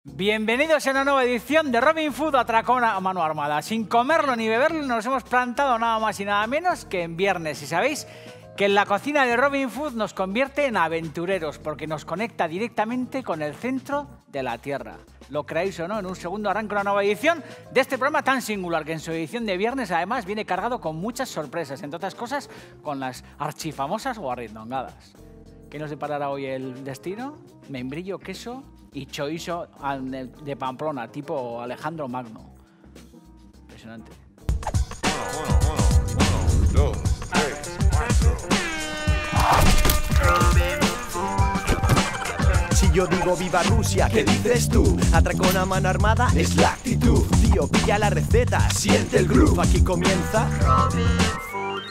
Bienvenidos a una nueva edición de Robin Food Atracón a mano armada. Sin comerlo ni beberlo nos hemos plantado nada más y nada menos que en viernes. Y sabéis que en la cocina de Robin Food nos convierte en aventureros porque nos conecta directamente con el centro de la Tierra. Lo creéis o no, en un segundo arranca una nueva edición de este programa tan singular que en su edición de viernes además viene cargado con muchas sorpresas, entre otras cosas con las archifamosas guarrindongadas. ¿Qué nos deparará hoy el destino? Membrillo, queso y chorizo de Pamplona, tipo Alejandro Magno. Impresionante. Uno, dos, tres, cuatro. Si yo digo viva Rusia, ¿qué dices tú? Atracón a mano armada es la actitud. Tío, pilla la receta, siente el groove. Aquí comienza Robin Food.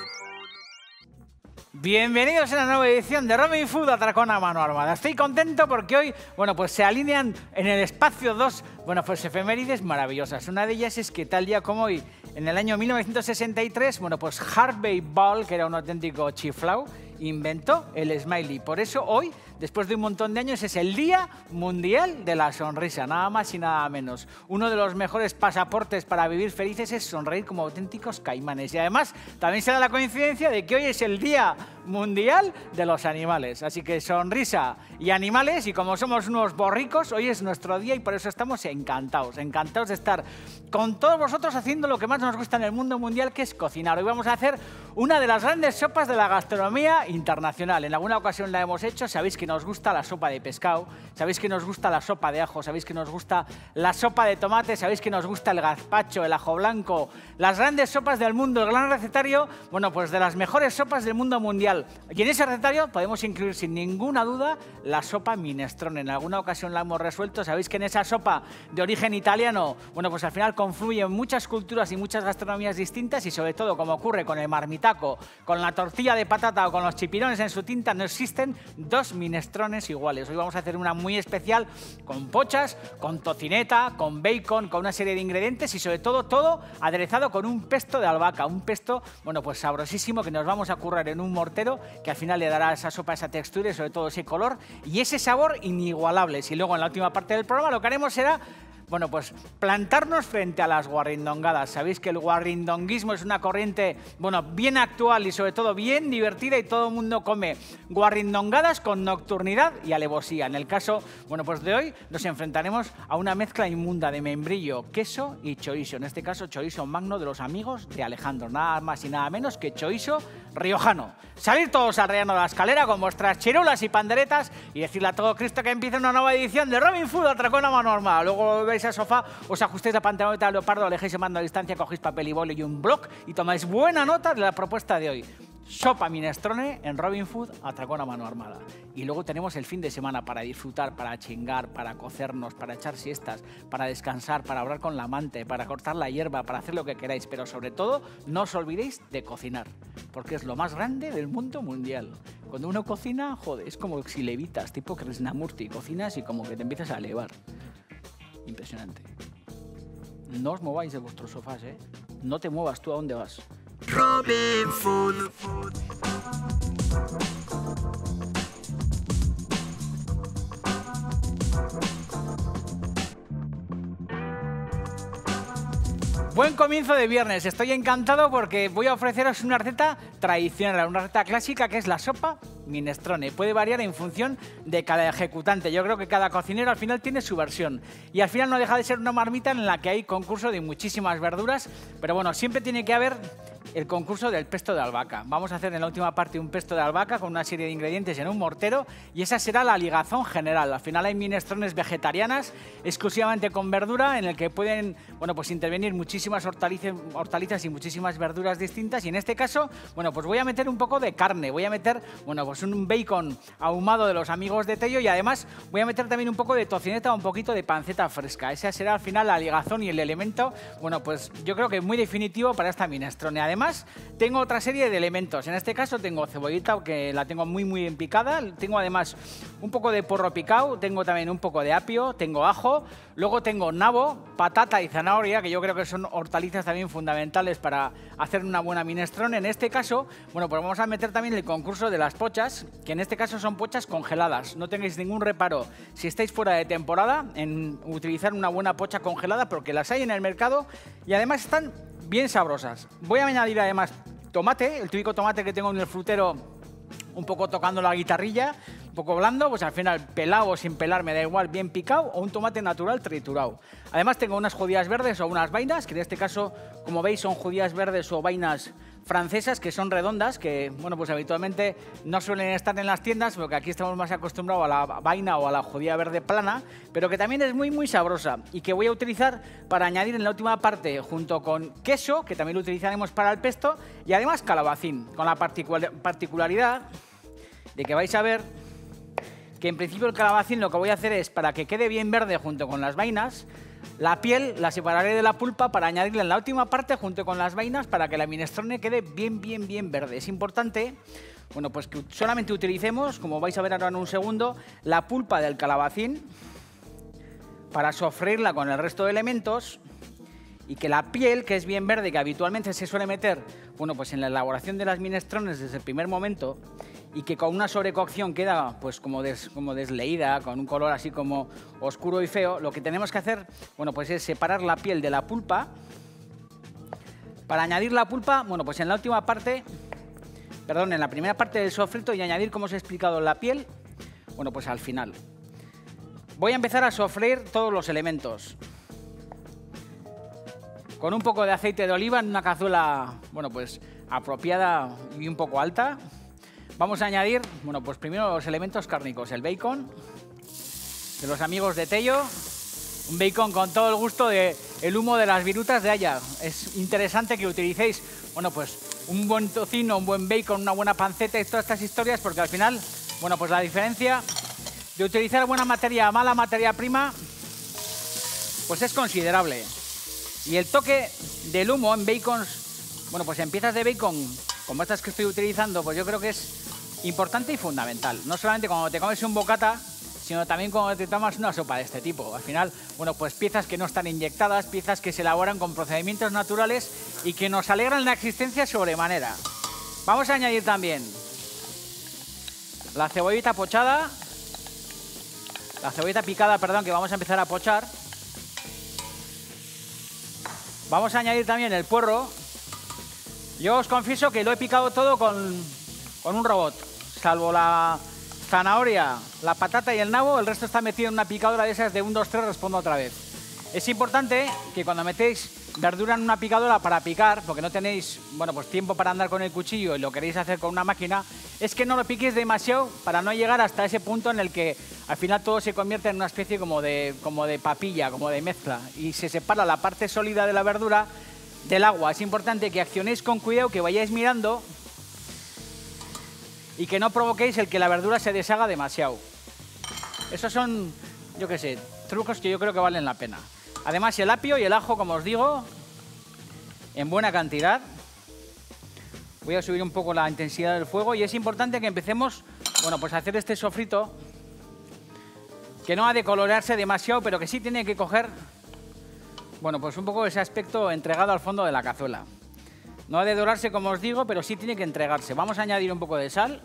Bienvenidos a una nueva edición de Robin Food Atracón a mano armada. Estoy contento porque hoy, pues se alinean en el espacio dos, pues efemérides maravillosas. Una de ellas es que tal día como hoy, en el año 1963, pues Harvey Ball, que era un auténtico chiflau, inventó el smiley. Por eso hoy, después de un montón de años, es el Día Mundial de la Sonrisa, nada más y nada menos. Uno de los mejores pasaportes para vivir felices es sonreír como auténticos caimanes. Y además, también se da la coincidencia de que hoy es el Día Mundial de los Animales. Así que sonrisa y animales, y como somos unos borricos, hoy es nuestro día y por eso estamos encantados de estar con todos vosotros haciendo lo que más nos gusta en el mundo mundial, que es cocinar. Hoy vamos a hacer una de las grandes sopas de la gastronomía internacional. En alguna ocasión la hemos hecho. Sabéis que nos gusta la sopa de pescado, sabéis que nos gusta la sopa de ajo, sabéis que nos gusta la sopa de tomate, sabéis que nos gusta el gazpacho, el ajo blanco, las grandes sopas del mundo, el gran recetario, pues de las mejores sopas del mundo mundial. Y en ese recetario podemos incluir sin ninguna duda la sopa minestrone. En alguna ocasión la hemos resuelto. Sabéis que en esa sopa de origen italiano, pues al final confluyen muchas culturas y muchas gastronomías distintas y sobre todo, como ocurre con el marmitaco, con la tortilla de patata o con los chipirones en su tinta, no existen dos minestrones iguales. Hoy vamos a hacer una muy especial con pochas, con tocineta, con bacon, con una serie de ingredientes y sobre todo todo aderezado con un pesto de albahaca, un pesto, pues sabrosísimo que nos vamos a currar en un mortero que al final le dará a esa sopa esa textura y sobre todo ese color y ese sabor inigualable. Y luego en la última parte del programa lo que haremos será pues plantarnos frente a las guarrindongadas. Sabéis que el guarrindonguismo es una corriente, bien actual y sobre todo bien divertida y todo el mundo come guarrindongadas con nocturnidad y alevosía. En el caso, pues de hoy nos enfrentaremos a una mezcla inmunda de membrillo, queso y chorizo. En este caso, chorizo magno de los amigos de Alejandro. Nada más y nada menos que chorizo riojano. Salir todos al rellano de la escalera con vuestras chirulas y panderetas y decirle a todo Cristo que empiece una nueva edición de Robin Food Atracón a mano armada. Luego veis al sofá, os ajustéis la pantaloneta de leopardo, alejéis el mando a distancia, cogéis papel y boli y un bloc y tomáis buena nota de la propuesta de hoy. Sopa minestrone en Robin Food Atracón a mano armada. Y luego tenemos el fin de semana para disfrutar, para chingar, para cocernos, para echar siestas, para descansar, para hablar con la amante, para cortar la hierba, para hacer lo que queráis. Pero sobre todo, no os olvidéis de cocinar, porque es lo más grande del mundo mundial. Cuando uno cocina, es como si levitas, tipo Krishnamurti. Cocinas y como que te empiezas a elevar. Impresionante. No os mováis de vuestros sofás, ¿eh? No te muevas. ¿Tú a dónde vas? Robin Food. Buen comienzo de viernes. Estoy encantado porque voy a ofreceros una receta tradicional, una receta clásica que es la sopa minestrone. Puede variar en función de cada ejecutante. Yo creo que cada cocinero al final tiene su versión. Y al final no deja de ser una marmita en la que hay concurso de muchísimas verduras, pero siempre tiene que haber el concurso del pesto de albahaca. Vamos a hacer en la última parte un pesto de albahaca con una serie de ingredientes en un mortero y esa será la ligazón general. Al final hay minestrones vegetarianas exclusivamente con verdura en el que pueden intervenir muchísimas hortalizas y muchísimas verduras distintas y en este caso voy a meter un poco de carne, voy a meter un bacon ahumado de los amigos de Tello y además voy a meter también un poco de tocineta o un poquito de panceta fresca. Esa será al final la ligazón y el elemento yo creo que muy definitivo para esta minestrone. Además, Además, tengo otra serie de elementos. En este caso tengo cebollita, que la tengo muy bien picada. Tengo además un poco de porro picado, tengo también un poco de apio, tengo ajo. Luego tengo nabo, patata y zanahoria, que yo creo que son hortalizas también fundamentales para hacer una buena minestrone. En este caso, bueno, pues vamos a meter también el concurso de las pochas, que en este caso son pochas congeladas. No tengáis ningún reparo si estáis fuera de temporada en utilizar una buena pocha congelada, porque las hay en el mercado y además están bien sabrosas. Voy a añadir además tomate, el típico tomate que tengo en el frutero, un poco tocando la guitarrilla, un poco blando, pues al final pelado o sin pelar me da igual, bien picado, o un tomate natural triturado. Además tengo unas judías verdes o unas vainas, que en este caso, como veis, son judías verdes o vainas francesas, que son redondas, que bueno, pues habitualmente no suelen estar en las tiendas, porque aquí estamos más acostumbrados a la vaina o a la judía verde plana, pero que también es muy sabrosa y que voy a utilizar para añadir en la última parte, junto con queso, que también lo utilizaremos para el pesto, y además calabacín, con la particularidad de que vais a ver que en principio el calabacín lo que voy a hacer es, para que quede bien verde junto con las vainas, la piel la separaré de la pulpa para añadirla en la última parte junto con las vainas para que la minestrone quede bien verde. Es importante, bueno, pues que solamente utilicemos, como vais a ver ahora en un segundo, la pulpa del calabacín para sofreírla con el resto de elementos, y que la piel, que es bien verde, que habitualmente se suele meter, bueno, pues en la elaboración de las minestrones desde el primer momento, y que con una sobrecocción queda pues como desleída, con un color así como oscuro y feo, lo que tenemos que hacer, bueno, pues es separar la piel de la pulpa. Para añadir la pulpa, bueno, pues en la última parte, perdón, en la primera parte del sofrito, y añadir, como os he explicado, la piel, bueno, pues al final. Voy a empezar a sofreír todos los elementos con un poco de aceite de oliva en una cazuela, bueno, pues apropiada y un poco alta. Vamos a añadir, bueno, pues primero los elementos cárnicos, el bacon de los amigos de Tello, un bacon con todo el gusto del humo de las virutas de Haya. Es interesante que utilicéis, bueno, pues un buen tocino, un buen bacon, una buena panceta y todas estas historias, porque al final, bueno, pues la diferencia de utilizar buena materia a mala materia prima, pues es considerable. Y el toque del humo en bacons, bueno, pues en piezas de bacon como estas que estoy utilizando, pues yo creo que es importante y fundamental. No solamente cuando te comes un bocata, sino también cuando te tomas una sopa de este tipo. Al final, bueno, pues piezas que no están inyectadas, piezas que se elaboran con procedimientos naturales y que nos alegran la existencia sobremanera. Vamos a añadir también la cebollita pochada, la cebollita picada, perdón, que vamos a empezar a pochar. Vamos a añadir también el puerro. Yo os confieso que lo he picado todo con un robot, salvo la zanahoria, la patata y el nabo, el resto está metido en una picadora de esas de 1, 2, 3, respondo otra vez. Es importante que cuando metéis verdura en una picadora para picar, porque no tenéis, bueno, pues tiempo para andar con el cuchillo y lo queréis hacer con una máquina, es que no lo piquéis demasiado para no llegar hasta ese punto en el que al final todo se convierte en una especie como de papilla, como de mezcla, y se separa la parte sólida de la verdura del agua. Es importante que accionéis con cuidado, que vayáis mirando y que no provoquéis el que la verdura se deshaga demasiado. Esos son, yo qué sé, trucos que yo creo que valen la pena. Además, el apio y el ajo, como os digo, en buena cantidad. Voy a subir un poco la intensidad del fuego y es importante que empecemos, bueno, pues a hacer este sofrito que no ha de colorearse demasiado, pero que sí tiene que coger, bueno, pues un poco ese aspecto entregado al fondo de la cazuela. No ha de dorarse, como os digo, pero sí tiene que entregarse. Vamos a añadir un poco de sal,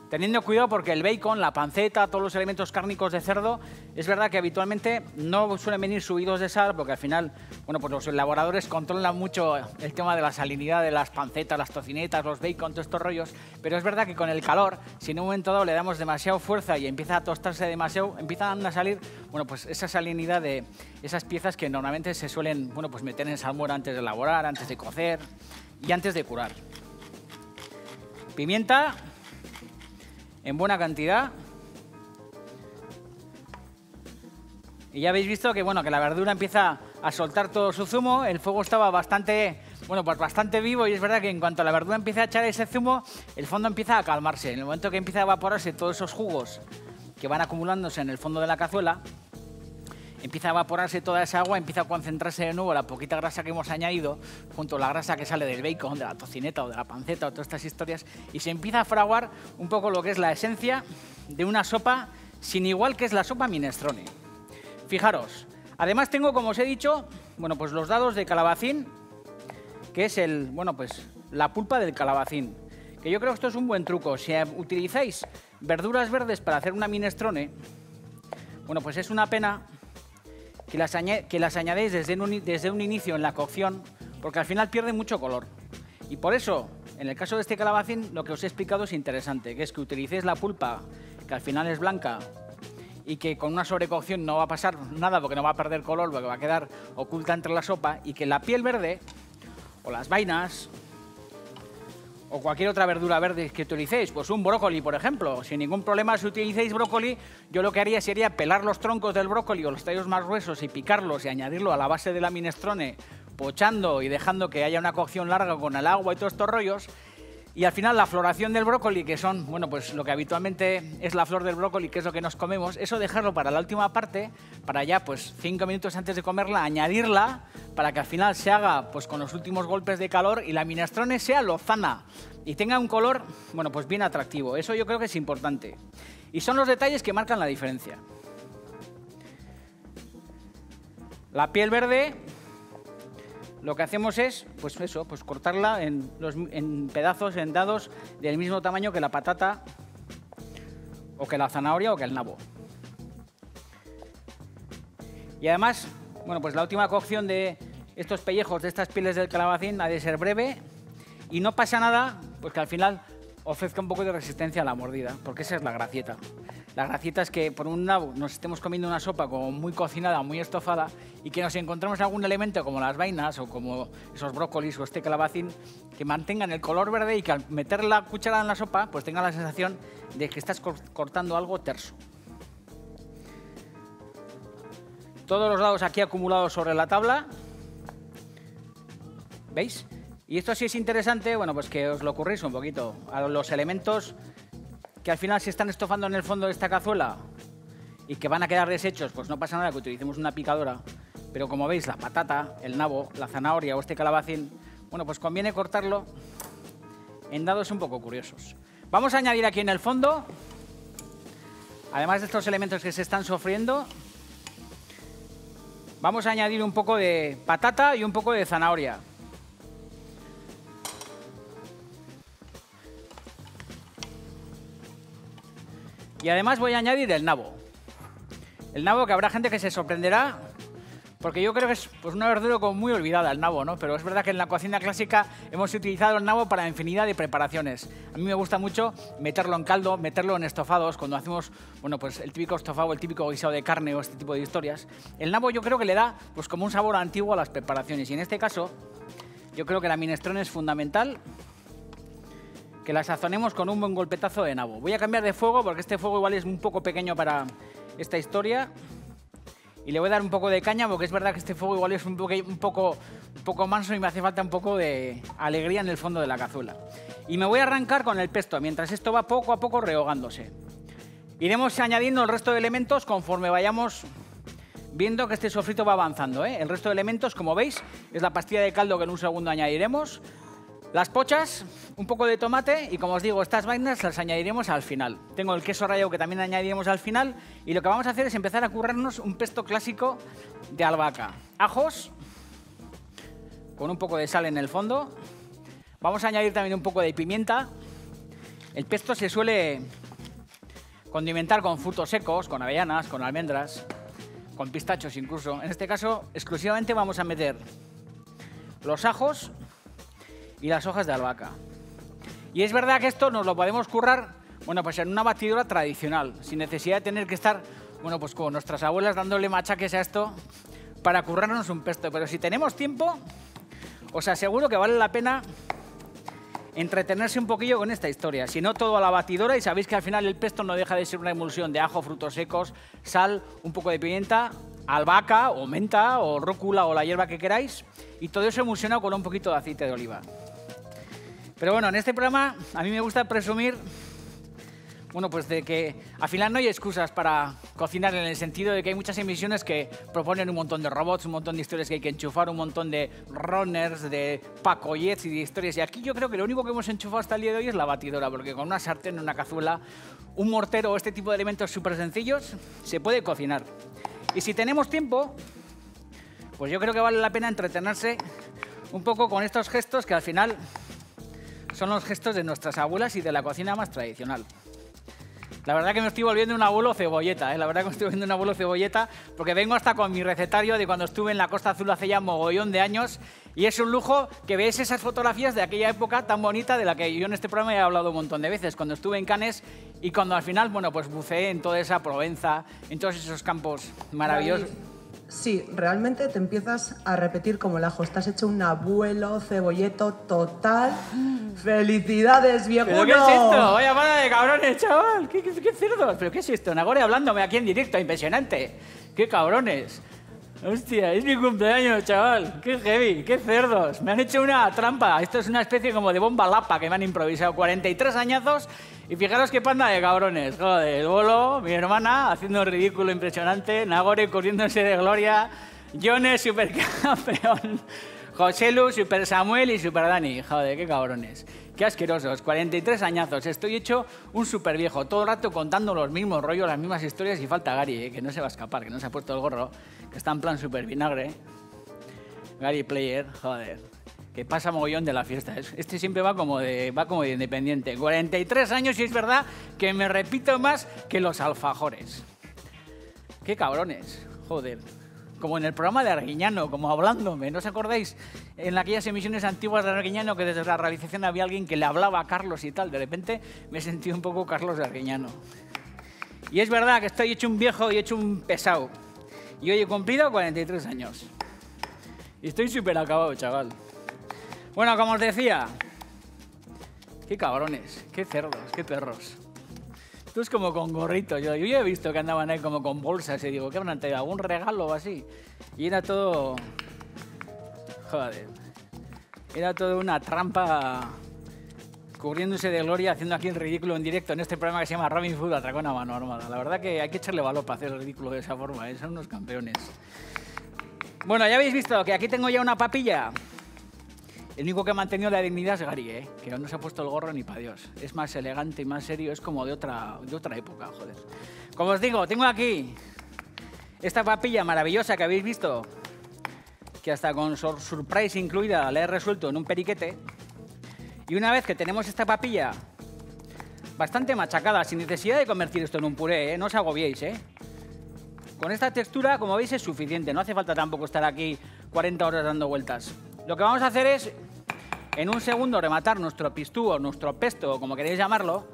teniendo cuidado porque el bacon, la panceta, todos los elementos cárnicos de cerdo, es verdad que habitualmente no suelen venir subidos de sal, porque al final, bueno, pues los elaboradores controlan mucho el tema de la salinidad de las pancetas, las tocinetas, los bacon, todos estos rollos, pero es verdad que con el calor, si en un momento dado le damos demasiado fuerza y empieza a tostarse demasiado, empiezan a salir, bueno, pues esa salinidad de esas piezas que normalmente se suelen, bueno, pues meter en salmuera antes de elaborar, antes de cocer y antes de curar. Pimienta en buena cantidad. Y ya habéis visto que, bueno, que la verdura empieza a soltar todo su zumo. El fuego estaba bastante, bueno, pues bastante vivo, y es verdad que en cuanto la verdura empieza a echar ese zumo, el fondo empieza a calmarse. En el momento que empieza a evaporarse todos esos jugos que van acumulándose en el fondo de la cazuela, empieza a evaporarse toda esa agua, empieza a concentrarse de nuevo la poquita grasa que hemos añadido, junto a la grasa que sale del bacon, de la tocineta o de la panceta o todas estas historias, y se empieza a fraguar un poco lo que es la esencia de una sopa sin igual, que es la sopa minestrone. Fijaros, además tengo, como os he dicho, bueno, pues los dados de calabacín, que es la pulpa del calabacín, que yo creo que esto es un buen truco. Si utilizáis verduras verdes para hacer una minestrone, bueno, pues es una pena que las añadéis desde un inicio en la cocción, porque al final pierde mucho color. Y por eso, en el caso de este calabacín, lo que os he explicado es interesante, que es que utilicéis la pulpa, que al final es blanca, y que con una sobrecocción no va a pasar nada porque no va a perder color, porque va a quedar oculta entre la sopa, y que la piel verde, o las vainas, o cualquier otra verdura verde que utilicéis, pues un brócoli, por ejemplo. Sin ningún problema, si utilicéis brócoli, yo lo que haría sería pelar los troncos del brócoli o los tallos más gruesos y picarlos y añadirlo a la base de la minestrone, pochando y dejando que haya una cocción larga con el agua y todos estos rollos. Y al final la floración del brócoli, que son, bueno, pues lo que habitualmente es la flor del brócoli, que es lo que nos comemos, eso dejarlo para la última parte, para ya pues 5 minutos antes de comerla, añadirla, para que al final se haga pues con los últimos golpes de calor y la minestrone sea lozana y tenga un color, bueno, pues bien atractivo. Eso yo creo que es importante. Y son los detalles que marcan la diferencia. La piel verde, lo que hacemos es, pues eso, pues cortarla en pedazos, en dados del mismo tamaño que la patata, o que la zanahoria, o que el nabo. Y además, bueno, pues la última cocción de estos pellejos, de estas pieles del calabacín, ha de ser breve, y no pasa nada, pues que al final ofrezca un poco de resistencia a la mordida, porque esa es la gracieta. La gracieta es que, por un lado, nos estemos comiendo una sopa como muy cocinada, muy estofada, y que nos encontremos algún elemento como las vainas o como esos brócolis o este calabacín que mantengan el color verde y que al meter la cucharada en la sopa pues tenga la sensación de que estás cortando algo terso. Todos los dados aquí acumulados sobre la tabla. ¿Veis? Y esto sí es interesante, bueno, pues que os lo ocurréis un poquito a los elementos que al final se están estofando en el fondo de esta cazuela y que van a quedar deshechos, pues no pasa nada que utilicemos una picadora, pero como veis, la patata, el nabo, la zanahoria o este calabacín, bueno, pues conviene cortarlo en dados un poco curiosos. Vamos a añadir aquí en el fondo, además de estos elementos que se están sofriendo, vamos a añadir un poco de patata y un poco de zanahoria. Y además voy a añadir el nabo. El nabo, que habrá gente que se sorprenderá, porque yo creo que es pues una verdura como muy olvidada el nabo, ¿no? Pero es verdad que en la cocina clásica hemos utilizado el nabo para infinidad de preparaciones. A mí me gusta mucho meterlo en caldo, meterlo en estofados, cuando hacemos, bueno, pues el típico estofado, el típico guisado de carne o este tipo de historias. El nabo yo creo que le da pues como un sabor antiguo a las preparaciones, y en este caso yo creo que la minestrone es fundamental que la sazonemos con un buen golpetazo de nabo. Voy a cambiar de fuego porque este fuego igual es un poco pequeño para esta historia. Y le voy a dar un poco de caña porque es verdad que este fuego igual es un poco manso y me hace falta un poco de alegría en el fondo de la cazuela. Y me voy a arrancar con el pesto mientras esto va poco a poco rehogándose. Iremos añadiendo el resto de elementos conforme vayamos viendo que este sofrito va avanzando, ¿eh? El resto de elementos, como veis, es la pastilla de caldo que en un segundo añadiremos. Las pochas, un poco de tomate y, como os digo, estas vainas las añadiremos al final. Tengo el queso rallado que también añadiremos al final y lo que vamos a hacer es empezar a currarnos un pesto clásico de albahaca. Ajos, con un poco de sal en el fondo. Vamos a añadir también un poco de pimienta. El pesto se suele condimentar con frutos secos, con avellanas, con almendras, con pistachos incluso. En este caso, exclusivamente vamos a meter los ajos y las hojas de albahaca. Y es verdad que esto nos lo podemos currar, bueno, pues en una batidora tradicional, sin necesidad de tener que estar, bueno, pues como nuestras abuelas dándole machaques a esto para currarnos un pesto. Pero si tenemos tiempo, os aseguro que vale la pena entretenerse un poquillo con esta historia. Si no, todo a la batidora, y sabéis que al final el pesto no deja de ser una emulsión de ajo, frutos secos, sal, un poco de pimienta, albahaca o menta o rúcula o la hierba que queráis, y todo eso emulsionado con un poquito de aceite de oliva. Pero bueno, en este programa a mí me gusta presumir bueno, pues de que al final no hay excusas para cocinar en el sentido de que hay muchas emisiones que proponen un montón de robots, un montón de historias que hay que enchufar, un montón de runners, de pacoyets y de historias. Y aquí yo creo que lo único que hemos enchufado hasta el día de hoy es la batidora, porque con una sartén, una cazuela, un mortero o este tipo de elementos súper sencillos se puede cocinar. Y si tenemos tiempo, pues yo creo que vale la pena entretenerse un poco con estos gestos que al final son los gestos de nuestras abuelas y de la cocina más tradicional. La verdad que me estoy volviendo un abuelo cebolleta, ¿eh? La verdad que me estoy volviendo un abuelo cebolleta porque vengo hasta con mi recetario de cuando estuve en la Costa Azul hace ya mogollón de años y es un lujo que veáis esas fotografías de aquella época tan bonita de la que yo en este programa he hablado un montón de veces, cuando estuve en Cannes y cuando al final, bueno, pues buceé en toda esa Provenza, en todos esos campos maravillosos. Sí, realmente te empiezas a repetir como el ajo. Estás hecho un abuelo cebolleto total. ¡Felicidades, viejuno! ¿Pero qué es esto? Vaya para de cabrones, chaval. ¿Qué cerdos? ¿Pero qué es esto? Nagore hablándome aquí en directo, impresionante. ¡Qué cabrones! Hostia, es mi cumpleaños, chaval. ¡Qué heavy! ¡Qué cerdos! Me han hecho una trampa. Esto es una especie como de bomba lapa que me han improvisado. 43 añazos y fijaros qué panda de cabrones. Joder, el bolo, mi hermana, haciendo un ridículo impresionante. Nagore corriéndose de gloria. Jones, supercampeón. José Lu, Super Samuel y Super Dani. Joder, qué cabrones. Qué asquerosos. 43 añazos. Estoy hecho un super viejo. Todo el rato contando los mismos rollos, las mismas historias y falta Gary, que no se va a escapar, que no se ha puesto el gorro, que está en plan super vinagre. Gary Player, joder. Que pasa mogollón de la fiesta. Este siempre va como de independiente. 43 años y es verdad que me repito más que los alfajores. Qué cabrones. Joder. Como en el programa de Arguiñano, como hablándome. ¿No os acordáis? En aquellas emisiones antiguas de Arguiñano que desde la realización había alguien que le hablaba a Carlos y tal. De repente me sentí un poco Carlos de Arguiñano. Y es verdad que estoy hecho un viejo y hecho un pesado. Y hoy he cumplido 43 años. Y estoy súper acabado, chaval. Bueno, como os decía, qué cabrones, qué cerdos, qué perros. Esto es como con gorritos. Yo ya he visto que andaban ahí como con bolsas y digo, ¿qué habrán traído? ¿Algún regalo o así? Y era todo... Joder. Era todo una trampa cubriéndose de gloria, haciendo aquí el ridículo en directo en este programa que se llama Robin Hood, Atracón a mano armada. La verdad que hay que echarle valor para hacer el ridículo de esa forma, ¿eh? Son unos campeones. Bueno, ya habéis visto que aquí tengo ya una papilla. El único que ha mantenido la dignidad es Gary, ¿eh? Que no se ha puesto el gorro ni para Dios. Es más elegante y más serio, es como de otra época, joder. Como os digo, tengo aquí esta papilla maravillosa que habéis visto, que hasta con surprise incluida la he resuelto en un periquete. Y una vez que tenemos esta papilla bastante machacada, sin necesidad de convertir esto en un puré, ¿eh? No os agobiéis, ¿eh? Con esta textura, como veis, es suficiente. No hace falta tampoco estar aquí 40 horas dando vueltas. Lo que vamos a hacer es, en un segundo, rematar nuestro pistú o nuestro pesto, o como queréis llamarlo,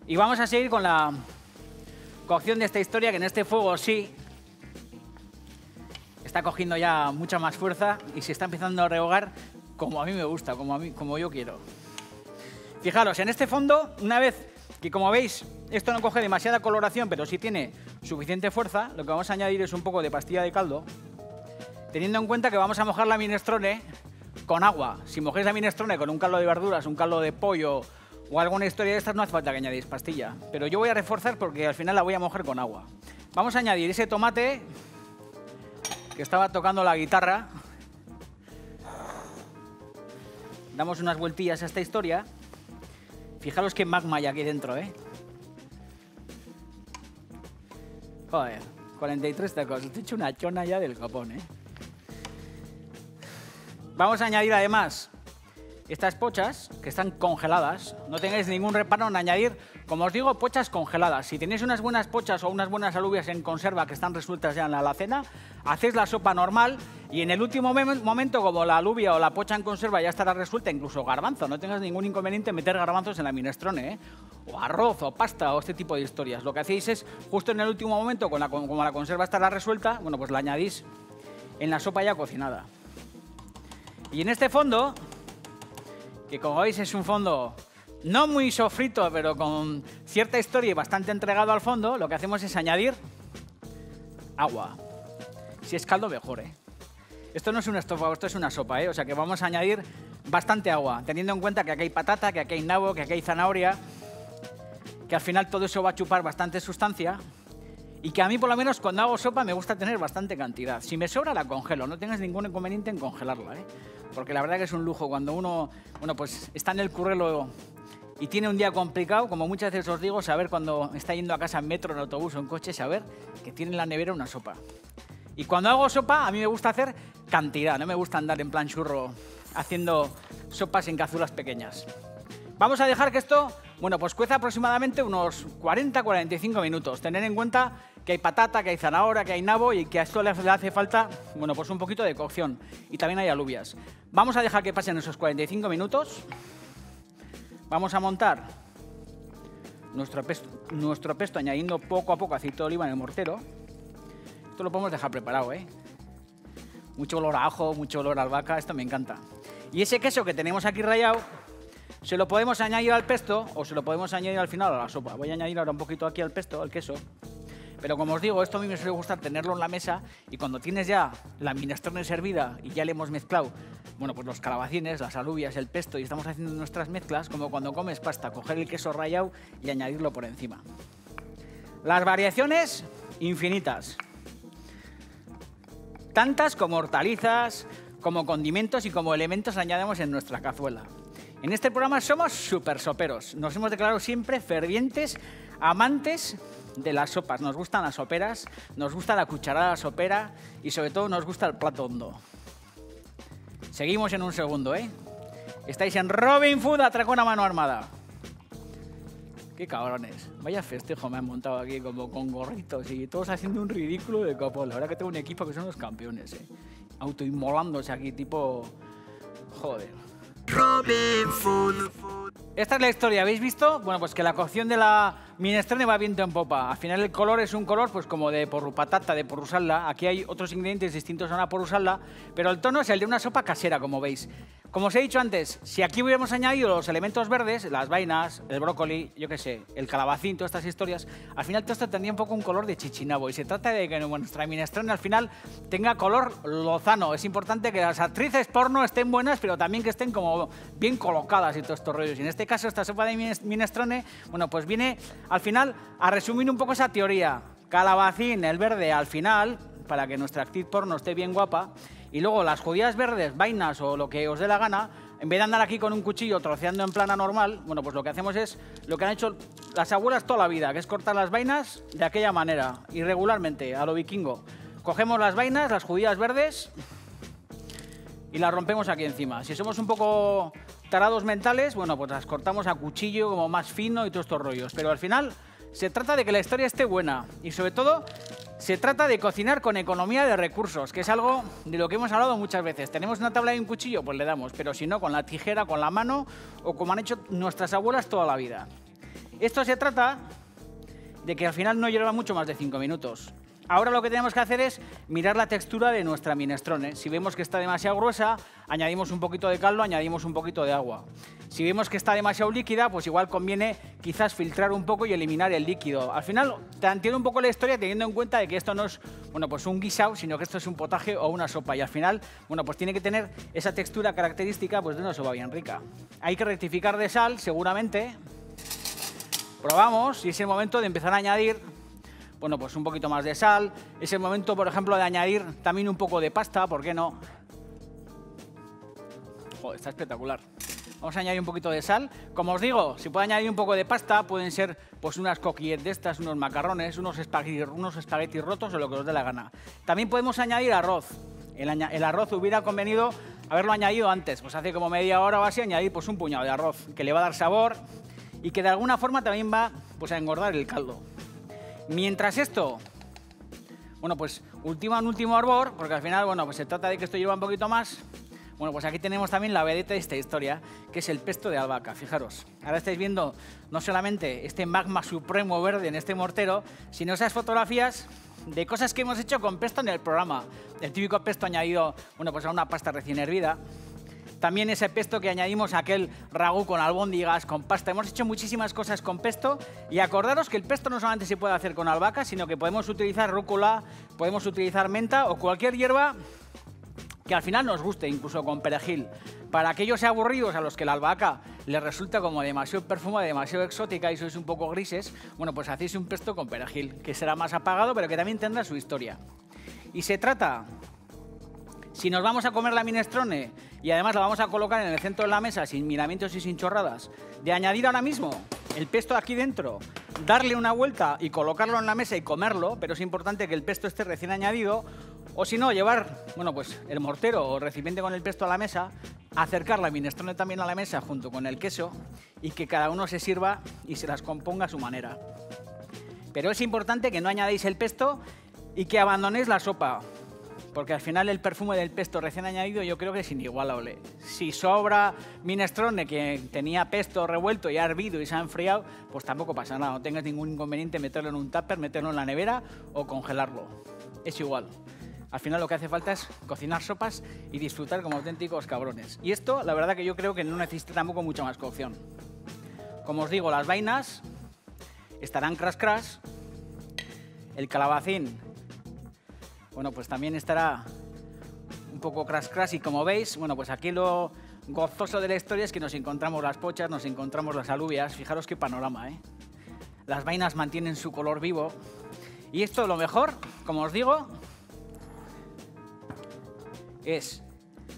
y vamos a seguir con la cocción de esta historia, que en este fuego sí está cogiendo ya mucha más fuerza y se está empezando a rehogar como a mí me gusta, como yo quiero. Fijaros, en este fondo, una vez que, como veis, esto no coge demasiada coloración, pero sí tiene suficiente fuerza, lo que vamos a añadir es un poco de pastilla de caldo, teniendo en cuenta que vamos a mojar la minestrone con agua. Si mojáis la minestrone con un caldo de verduras, un caldo de pollo o alguna historia de estas, no hace falta que añadáis pastilla. Pero yo voy a reforzar porque al final la voy a mojar con agua. Vamos a añadir ese tomate que estaba tocando la guitarra. Damos unas vueltillas a esta historia. Fijaros qué magma hay aquí dentro, ¿eh? Joder, 43 tacos. Te he hecho una chona ya del copón, ¿eh? Vamos a añadir además estas pochas que están congeladas. No tengáis ningún reparo en añadir, como os digo, pochas congeladas. Si tenéis unas buenas pochas o unas buenas alubias en conserva que están resueltas ya en la alacena, hacéis la sopa normal y en el último momento, como la alubia o la pocha en conserva ya estará resuelta, incluso garbanzo, no tengas ningún inconveniente en meter garbanzos en la minestrone, ¿eh? O arroz o pasta o este tipo de historias. Lo que hacéis es, justo en el último momento, como la conserva estará resuelta, bueno, pues la añadís en la sopa ya cocinada. Y en este fondo, que como veis es un fondo no muy sofrito, pero con cierta historia y bastante entregado al fondo, lo que hacemos es añadir agua. Si es caldo, mejor, ¿eh? Esto no es un estofado, esto es una sopa, ¿eh? O sea que vamos a añadir bastante agua, teniendo en cuenta que aquí hay patata, que aquí hay nabo, que aquí hay zanahoria, que al final todo eso va a chupar bastante sustancia y que a mí, por lo menos, cuando hago sopa me gusta tener bastante cantidad. Si me sobra, la congelo. No tengas ningún inconveniente en congelarla, ¿eh? Porque la verdad que es un lujo cuando uno, bueno, pues está en el currelo y tiene un día complicado, como muchas veces os digo, saber cuando está yendo a casa en metro, en autobús o en coche, saber que tiene en la nevera una sopa. Y cuando hago sopa, a mí me gusta hacer cantidad, no me gusta andar en plan churro haciendo sopas en cazuelas pequeñas. Vamos a dejar que esto, bueno, pues cueza aproximadamente unos 40-45 minutos. Tener en cuenta que hay patata, que hay zanahoria, que hay nabo y que a esto le hace falta, bueno, pues un poquito de cocción. Y también hay alubias. Vamos a dejar que pasen esos 45 minutos. Vamos a montar nuestro pesto añadiendo poco a poco aceite de oliva en el mortero. Esto lo podemos dejar preparado, ¿eh? Mucho olor a ajo, mucho olor a albahaca, esto me encanta. Y ese queso que tenemos aquí rallado, se lo podemos añadir al pesto o se lo podemos añadir al final a la sopa. Voy a añadir ahora un poquito aquí al pesto, al queso. Pero como os digo, esto a mí me suele gustar tenerlo en la mesa y cuando tienes ya la minestrone servida y ya le hemos mezclado, bueno, pues los calabacines, las alubias, el pesto y estamos haciendo nuestras mezclas, como cuando comes pasta, coger el queso rallado y añadirlo por encima. Las variaciones, infinitas. Tantas como hortalizas, como condimentos y como elementos añadimos en nuestra cazuela. En este programa somos súper soperos. Nos hemos declarado siempre fervientes amantes de las sopas. Nos gustan las soperas, nos gusta la cucharada sopera y sobre todo nos gusta el plato hondo. Seguimos en un segundo, ¿eh? Estáis en Robin Food, Atracón a mano armada. Qué cabrones. Vaya festejo me han montado aquí como con gorritos y todos haciendo un ridículo de copón. La verdad que tengo un equipo que son los campeones, ¿eh? Autoinmolándose aquí tipo... Joder. Robin Food. Esta es la historia, ¿habéis visto? Bueno, pues que la cocción de la minestrone va viento en popa. Al final el color es un color pues como de porru patata, de porru salda. Aquí hay otros ingredientes distintos a una porru salda, pero el tono es el de una sopa casera, como veis. Como os he dicho antes, si aquí hubiéramos añadido los elementos verdes, las vainas, el brócoli, yo qué sé, el calabacín, todas estas historias, al final todo esto tendría un poco un color de chichinabo. Y se trata de que nuestra minestrone al final tenga color lozano. Es importante que las actrices porno estén buenas, pero también que estén como bien colocadas y todos estos rollos. Y en este caso, esta sopa de minestrone, bueno, pues viene al final a resumir un poco esa teoría. Calabacín, el verde, al final, para que nuestra actriz porno esté bien guapa. Y luego las judías verdes, vainas o lo que os dé la gana, en vez de andar aquí con un cuchillo troceando en plana normal, bueno, pues lo que hacemos es lo que han hecho las abuelas toda la vida, que es cortar las vainas de aquella manera, irregularmente, a lo vikingo. Cogemos las vainas, las judías verdes, y las rompemos aquí encima. Si somos un poco tarados mentales, bueno, pues las cortamos a cuchillo, como más fino y todos estos rollos. Pero al final se trata de que la historia esté buena y sobre todo se trata de cocinar con economía de recursos, que es algo de lo que hemos hablado muchas veces. Tenemos una tabla y un cuchillo, pues le damos, pero si no, con la tijera, con la mano o como han hecho nuestras abuelas toda la vida. Esto se trata de que al final no lleva mucho más de 5 minutos. Ahora lo que tenemos que hacer es mirar la textura de nuestra minestrone. Si vemos que está demasiado gruesa, añadimos un poquito de caldo, añadimos un poquito de agua. Si vemos que está demasiado líquida, pues igual conviene quizás filtrar un poco y eliminar el líquido. Al final te entiendo un poco la historia teniendo en cuenta de que esto no es, bueno, pues un guisado, sino que esto es un potaje o una sopa. Y al final, bueno, pues tiene que tener esa textura característica pues de una sopa bien rica. Hay que rectificar de sal, seguramente. Probamos y es el momento de empezar a añadir, bueno, pues un poquito más de sal. Es el momento, por ejemplo, de añadir también un poco de pasta, ¿por qué no? Joder, está espectacular. Vamos a añadir un poquito de sal. Como os digo, si puede añadir un poco de pasta, pueden ser pues unas coquillettes de estas, unos macarrones, unos espaguetis rotos o lo que os dé la gana. También podemos añadir arroz. El arroz hubiera convenido haberlo añadido antes, pues hace como media hora o así, añadir pues un puñado de arroz, que le va a dar sabor y que de alguna forma también va pues a engordar el caldo. Mientras esto, bueno, pues ultima un último hervor, porque al final, bueno, pues se trata de que esto lleva un poquito más. Bueno, pues aquí tenemos también la vedeta de esta historia, que es el pesto de albahaca. Fijaros, ahora estáis viendo no solamente este magma supremo verde en este mortero, sino esas fotografías de cosas que hemos hecho con pesto en el programa. El típico pesto añadido, bueno, pues a una pasta recién hervida. También ese pesto que añadimos a aquel ragú con albóndigas, con pasta. Hemos hecho muchísimas cosas con pesto y acordaros que el pesto no solamente se puede hacer con albahaca, sino que podemos utilizar rúcula, podemos utilizar menta o cualquier hierba que al final nos guste, incluso con perejil. Para aquellos aburridos a los que la albahaca le resulta como demasiado perfumada, demasiado exótica y sois un poco grises, bueno, pues hacéis un pesto con perejil, que será más apagado, pero que también tendrá su historia. Y se trata, si nos vamos a comer la minestrone y además la vamos a colocar en el centro de la mesa sin miramientos y sin chorradas, de añadir ahora mismo el pesto aquí dentro, darle una vuelta y colocarlo en la mesa y comerlo, pero es importante que el pesto esté recién añadido, o si no, llevar, bueno, pues el mortero o recipiente con el pesto a la mesa, acercar la minestrone también a la mesa junto con el queso y que cada uno se sirva y se las componga a su manera. Pero es importante que no añadáis el pesto y que abandonéis la sopa, porque al final el perfume del pesto recién añadido yo creo que es inigualable. Si sobra minestrone que tenía pesto revuelto y ha hervido y se ha enfriado, pues tampoco pasa nada, no tengas ningún inconveniente meterlo en un tupper, meterlo en la nevera o congelarlo. Es igual. Al final lo que hace falta es cocinar sopas y disfrutar como auténticos cabrones. Y esto, la verdad que yo creo que no necesita tampoco mucha más cocción. Como os digo, las vainas estarán cras. El calabacín, bueno, pues también estará un poco cras y como veis, bueno, pues aquí lo gozoso de la historia es que nos encontramos las pochas, nos encontramos las alubias. Fijaros qué panorama, ¿eh? Las vainas mantienen su color vivo. Y esto, lo mejor, como os digo, es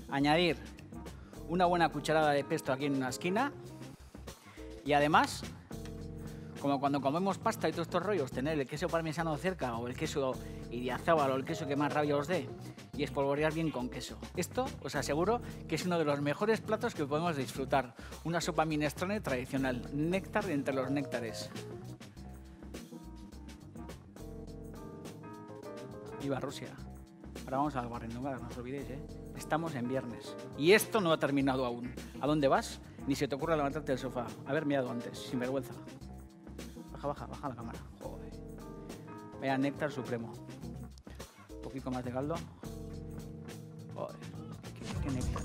añadir una buena cucharada de pesto aquí en una esquina y además, como cuando comemos pasta y todos estos rollos, tener el queso parmesano cerca o el queso idiazábal o el queso que más rabia os dé y espolvorear bien con queso. Esto os aseguro que es uno de los mejores platos que podemos disfrutar. Una sopa minestrone tradicional, néctar entre los néctares. Viva Rusia. Ahora vamos al guarrindongadas, no os olvidéis, ¿eh? Estamos en viernes. Y esto no ha terminado aún. ¿A dónde vas? Ni se te ocurra levantarte del sofá. Haber mirado antes, sin vergüenza. Baja la cámara. Joder. Vaya néctar supremo. Un poquito más de caldo. Joder. Qué néctar.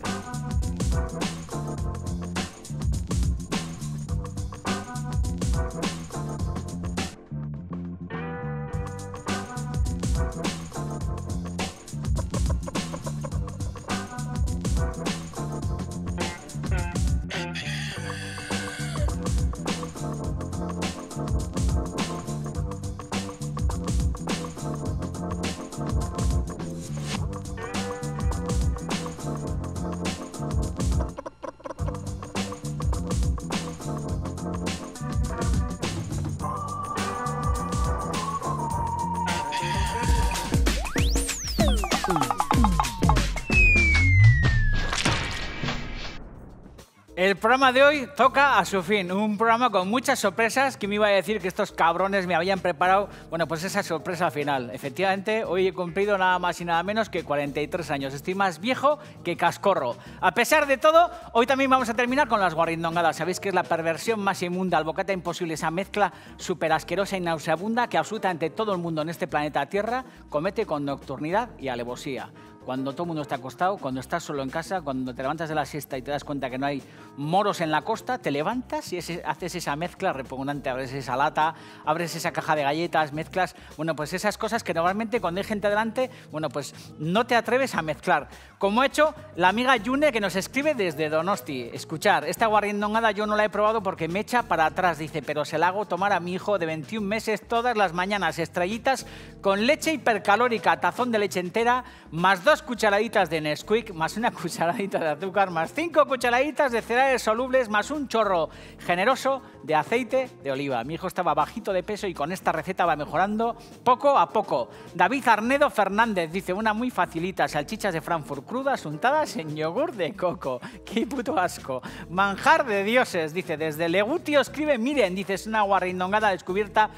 El programa de hoy toca a su fin, un programa con muchas sorpresas que me iba a decir que estos cabrones me habían preparado, bueno, pues esa sorpresa final. Efectivamente, hoy he cumplido nada más y nada menos que 43 años, estoy más viejo que cascorro. A pesar de todo, hoy también vamos a terminar con las guarrindongadas. Sabéis que es la perversión más inmunda, albocata imposible, esa mezcla súper asquerosa y nauseabunda que absolutamente todo el mundo en este planeta Tierra comete con nocturnidad y alevosía. Cuando todo el mundo está acostado, cuando estás solo en casa, cuando te levantas de la siesta y te das cuenta que no hay moros en la costa, te levantas y haces esa mezcla repugnante, abres esa lata, abres esa caja de galletas, mezclas, bueno, pues esas cosas que normalmente cuando hay gente delante, bueno, pues no te atreves a mezclar. Como ha hecho la amiga Yune, que nos escribe desde Donosti. Escuchar, esta guarrindongada yo no la he probado porque me echa para atrás, dice, pero se la hago tomar a mi hijo de 21 meses todas las mañanas, estrellitas con leche hipercalórica, tazón de leche entera, más 2 cucharaditas de Nesquik, más una cucharadita de azúcar, más 5 cucharaditas de cereales solubles, más un chorro generoso de aceite de oliva. Mi hijo estaba bajito de peso y con esta receta va mejorando poco a poco. David Arnedo Fernández dice, una muy facilita, salchichas de Frankfurt crudas untadas en yogur de coco. ¡Qué puto asco! Manjar de dioses, dice, desde Legutio escribe, miren, dice, es una guarrindongada descubierta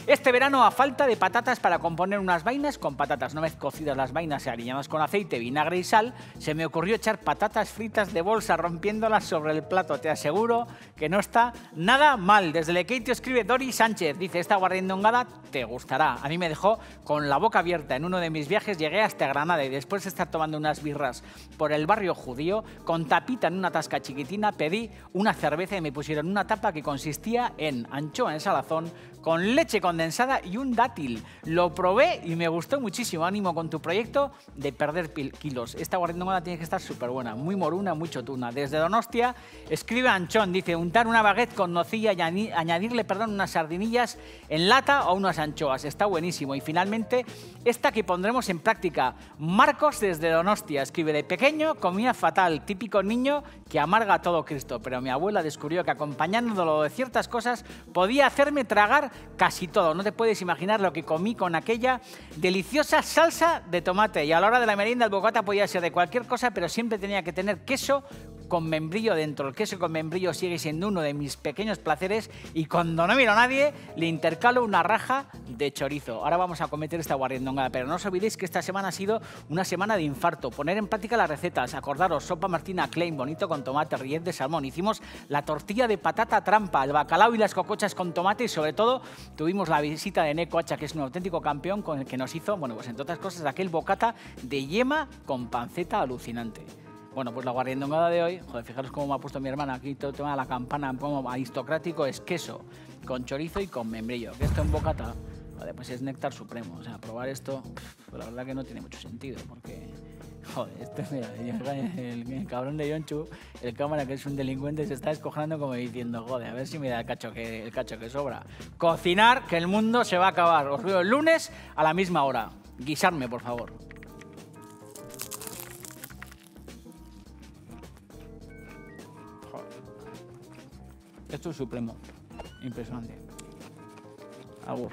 este verano a falta de patatas para componer unas vainas con patatas. Una vez cocidas las vainas y aliñadas con aceite, vinagre y sal, se me ocurrió echar patatas fritas de bolsa rompiéndolas sobre el plato. Te aseguro que no está nada mal. Desde Lekeitio escribe Dori Sánchez, dice, esta guarrindongada te gustará. A mí me dejó con la boca abierta. En uno de mis viajes llegué hasta Granada y después de estar tomando unas birras por el barrio judío, con tapita en una tasca chiquitina, pedí una cerveza y me pusieron una tapa que consistía en anchoa en salazón con leche condensada y un dátil. Lo probé y me gustó muchísimo. Ánimo con tu proyecto de perder kilos. Esta guarrindongada tiene que estar súper buena, muy moruna, muy chotuna. Desde Donostia escribe Anchón, dice, untar una baguette con nocilla y añadirle, unas sardinillas en lata o unas anchoas. Está buenísimo. Y finalmente, esta que pondremos en práctica. Marcos desde Donostia escribe, de pequeño comía fatal, típico niño que amarga a todo Cristo, pero mi abuela descubrió que acompañándolo de ciertas cosas podía hacerme tragar casi todo. No te puedes imaginar lo que comí con aquella deliciosa salsa de tomate, y a la hora de la merienda el bocata podía ser de cualquier cosa, pero siempre tenía que tener queso con membrillo dentro. El queso con membrillo sigue siendo uno de mis pequeños placeres, y cuando no miro a nadie le intercalo una raja de chorizo. Ahora vamos a cometer esta guarrindongada, pero no os olvidéis que esta semana ha sido una semana de infarto. Poner en práctica las recetas. Acordaros, sopa Martina Klein, bonito con tomate, rillet de salmón. Hicimos la tortilla de patata trampa, el bacalao y las cocochas con tomate, y sobre todo tuvimos la visita de Neko Hacha, que es un auténtico campeón, con el que nos hizo, bueno, pues entre otras cosas, aquel bocata de yema con panceta alucinante. Bueno, pues la guarrindongada de hoy, joder, fijaros cómo me ha puesto mi hermana aquí, todo el tema de la campana, como aristocrático, es queso con chorizo y con membrillo. Que esto en bocata, joder, pues es néctar supremo. O sea, probar esto, pues la verdad que no tiene mucho sentido, porque, joder, esto, mira, el cabrón de Yonchu, el cámara, que es un delincuente, se está escojonando como diciendo, joder, a ver si me da el cacho que sobra. Cocinar, que el mundo se va a acabar. Os veo el lunes a la misma hora. Guisarme, por favor. Esto es supremo. Impresionante. Agur.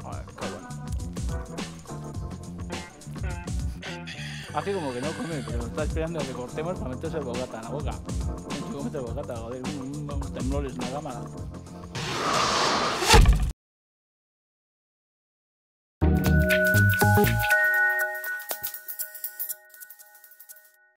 Joder, qué bueno. Hace como que no come, pero está esperando a que cortemos para meterse el bocata en la boca. No sé cómo meter el bocata, joder, unos temblores en la cámara.